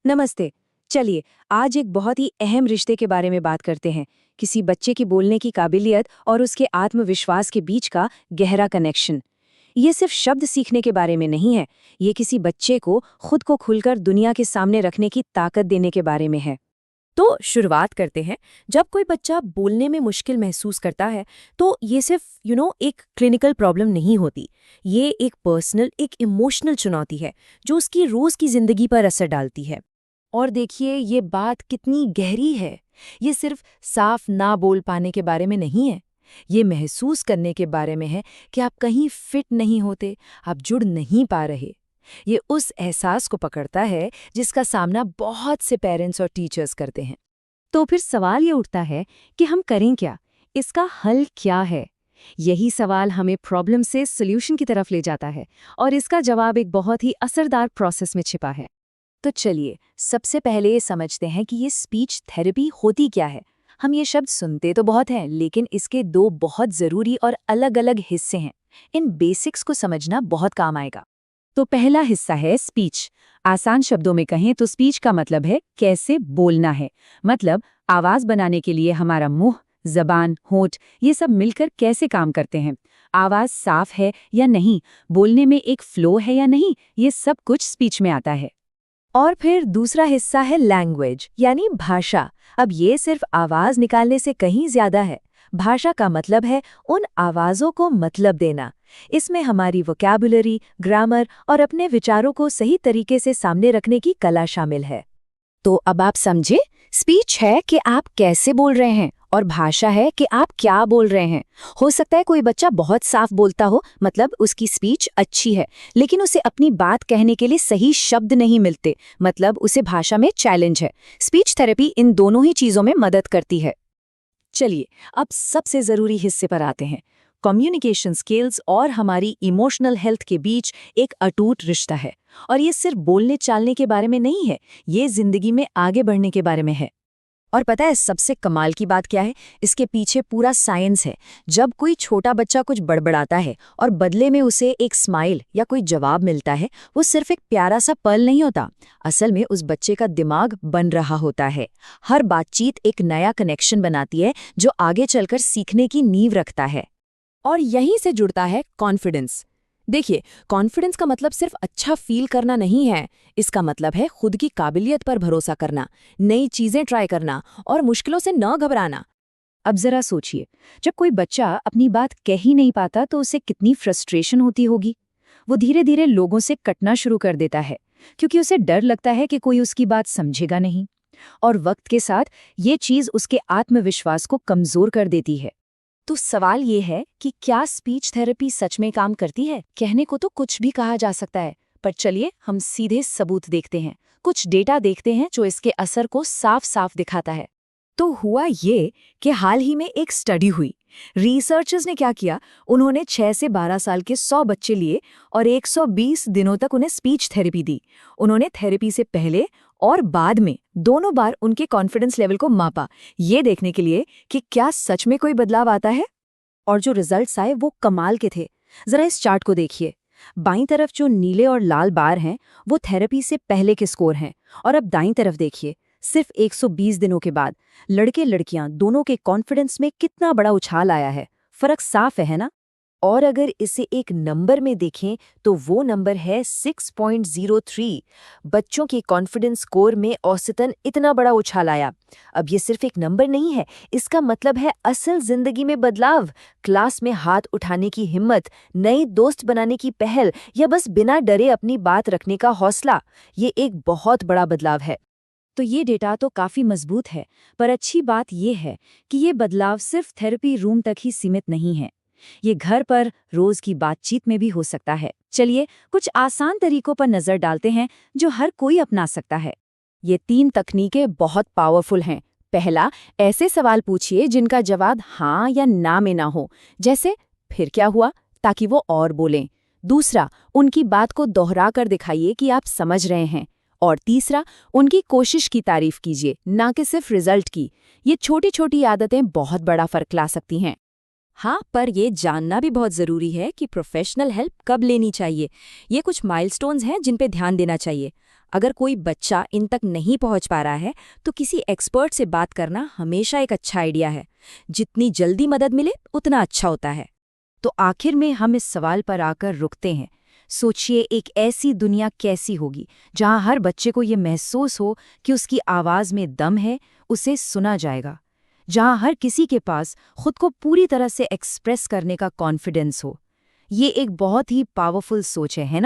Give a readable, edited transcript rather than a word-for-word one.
नमस्ते। चलिए, आज एक बहुत ही अहम रिश्ते के बारे में बात करते हैं। किसी बच्चे की बोलने की काबिलियत और उसके आत्मविश्वास के बीच का गहरा कनेक्शन। ये सिर्फ शब्द सीखने के बारे में नहीं है, ये किसी बच्चे को खुद को खुलकर दुनिया के सामने रखने की ताकत देने के बारे में है। तो शुरुआत करते हैं। जब कोई बच्चा बोलने में मुश्किल महसूस करता है तो ये सिर्फ एक क्लिनिकल प्रॉब्लम नहीं होती। ये एक पर्सनल, एक इमोशनल चुनौती है जो उसकी रोज की जिंदगी पर असर डालती है। और देखिए ये बात कितनी गहरी है। ये सिर्फ साफ ना बोल पाने के बारे में नहीं है। ये महसूस करने के बारे में है कि आप कहीं फिट नहीं होते, आप जुड़ नहीं पा रहे। ये उस एहसास को पकड़ता है जिसका सामना बहुत से पेरेंट्स और टीचर्स करते हैं। तो फिर सवाल ये उठता है कि हम करें क्या? इसका हल क्या है? यही सवाल हमें प्रॉब्लम से सॉल्यूशन की तरफ ले जाता है, और इसका जवाब एक बहुत ही असरदार प्रोसेस में छिपा है। तो चलिए, सबसे पहले ये समझते हैं कि ये स्पीच थेरेपी होती क्या है। हम ये शब्द सुनते तो बहुत हैं, लेकिन इसके दो बहुत ज़रूरी और अलग-अलग हिस्से हैं। इन बेसिक्स को समझना बहुत काम आएगा। तो पहला हिस्सा है स्पीच। आसान शब्दों में कहें तो स्पीच का मतलब है कैसे बोलना है। मतलब आवाज बनाने के लिए हमारा मुंह, जबान, होंठ ये सब मिलकर कैसे काम करते हैं। आवाज साफ है या नहीं, बोलने में एक फ्लो है या नहीं, ये सब कुछ स्पीच में आता है। और फिर दूसरा हिस्सा है लैंग्वेज, यानी भाषा। अब ये सिर्फ आवाज निकालने से कहीं ज्यादा है। भाषा का मतलब है उन आवाजों को मतलब देना। इसमें हमारी वोकैबुलरी, ग्रामर और अपने विचारों को सही तरीके से सामने रखने की कला शामिल है। तो अब आप समझे, स्पीच है कि आप कैसे बोल रहे हैं और भाषा है कि आप क्या बोल रहे हैं। हो सकता है कोई बच्चा बहुत साफ बोलता हो, मतलब उसकी स्पीच अच्छी है, लेकिन उसे अपनी बात कहने के लिए सही शब्द नहीं मिलते, मतलब उसे भाषा में चैलेंज है। स्पीच थेरेपी इन दोनों ही चीजों में मदद करती है। चलिए, अब सबसे ज़रूरी हिस्से पर आते हैं। कम्युनिकेशन स्किल्स और हमारी इमोशनल हेल्थ के बीच एक अटूट रिश्ता है। और ये सिर्फ बोलने चालने के बारे में नहीं है, ये जिंदगी में आगे बढ़ने के बारे में है। और पता है सबसे कमाल की बात क्या है? इसके पीछे पूरा साइंस है। जब कोई छोटा बच्चा कुछ बड़बड़ाता है और बदले में उसे एक स्माइल या कोई जवाब मिलता है, वो सिर्फ एक प्यारा सा पल नहीं होता। असल में उस बच्चे का दिमाग बन रहा होता है। हर बातचीत एक नया कनेक्शन बनाती है जो आगे चलकर सीखने की नींव रखता है। और यहीं से जुड़ता है कॉन्फिडेंस। देखिए, कॉन्फिडेंस का मतलब सिर्फ अच्छा फील करना नहीं है। इसका मतलब है खुद की काबिलियत पर भरोसा करना, नई चीजें ट्राई करना और मुश्किलों से न घबराना। अब जरा सोचिए, जब कोई बच्चा अपनी बात कह ही नहीं पाता तो उसे कितनी फ्रस्ट्रेशन होती होगी। वो धीरे धीरे लोगों से कटना शुरू कर देता है, क्योंकि उसे डर लगता है कि कोई उसकी बात समझेगा नहीं। और वक्त के साथ ये चीज उसके आत्मविश्वास को कमजोर कर देती है। तो सवाल ये है कि क्या स्पीच थेरेपी सच में काम करती है? कहने को तो कुछ भी कहा जा सकता है, पर चलिए हम सीधे सबूत देखते हैं। कुछ डेटा देखते हैं जो इसके असर को साफ साफ दिखाता है। तो हुआ ये कि हाल ही में एक स्टडी हुई। रिसर्चर्स ने क्या किया, उन्होंने 6 से 12 साल के 100 बच्चे लिए और 120 दिनों तक उन्हें स्पीच थेरेपी दी। उन्होंने थेरेपी से पहले और बाद में दोनों बार उनके कॉन्फिडेंस लेवल को मापा, ये देखने के लिए कि क्या सच में कोई बदलाव आता है। और जो रिजल्ट्स आए वो कमाल के थे। जरा इस चार्ट को देखिए। बाईं तरफ जो नीले और लाल बार हैं वो थेरेपी से पहले के स्कोर हैं, और अब दाईं तरफ देखिए, सिर्फ 120 दिनों के बाद लड़के लड़कियां दोनों के कॉन्फिडेंस में कितना बड़ा उछाल आया है। फर्क साफ है ना? और अगर इसे एक नंबर में देखें तो वो नंबर है 6.03। बच्चों के कॉन्फिडेंस स्कोर में औसतन इतना बड़ा उछाल आया। अब ये सिर्फ एक नंबर नहीं है, इसका मतलब है असल जिंदगी में बदलाव। क्लास में हाथ उठाने की हिम्मत, नए दोस्त बनाने की पहल या बस बिना डरे अपनी बात रखने का हौसला, ये एक बहुत बड़ा बदलाव है। तो ये डेटा तो काफी मजबूत है, पर अच्छी बात यह है कि ये बदलाव सिर्फ थेरेपी रूम तक ही सीमित नहीं है। ये घर पर रोज की बातचीत में भी हो सकता है। चलिए कुछ आसान तरीकों पर नजर डालते हैं जो हर कोई अपना सकता है। ये 3 तकनीकें बहुत पावरफुल हैं। पहला, ऐसे सवाल पूछिए जिनका जवाब हाँ या ना में ना हो, जैसे फिर क्या हुआ, ताकि वो और बोलें। दूसरा, उनकी बात को दोहरा कर दिखाइए कि आप समझ रहे हैं। और तीसरा, उनकी कोशिश की तारीफ कीजिए, ना कि सिर्फ रिजल्ट की। ये छोटी छोटी आदतें बहुत बड़ा फर्क ला सकती हैं। हाँ, पर ये जानना भी बहुत ज़रूरी है कि प्रोफेशनल हेल्प कब लेनी चाहिए। ये कुछ माइलस्टोन्स हैं जिन पे ध्यान देना चाहिए। अगर कोई बच्चा इन तक नहीं पहुंच पा रहा है तो किसी एक्सपर्ट से बात करना हमेशा एक अच्छा आइडिया है। जितनी जल्दी मदद मिले उतना अच्छा होता है। तो आखिर में हम इस सवाल पर आकर रुकते हैं। सोचिए, एक ऐसी दुनिया कैसी होगी जहां हर बच्चे को ये महसूस हो कि उसकी आवाज़ में दम है, उसे सुना जाएगा। जहां हर किसी के पास खुद को पूरी तरह से एक्सप्रेस करने का कॉन्फिडेंस हो। ये एक बहुत ही पावरफुल सोच है ना?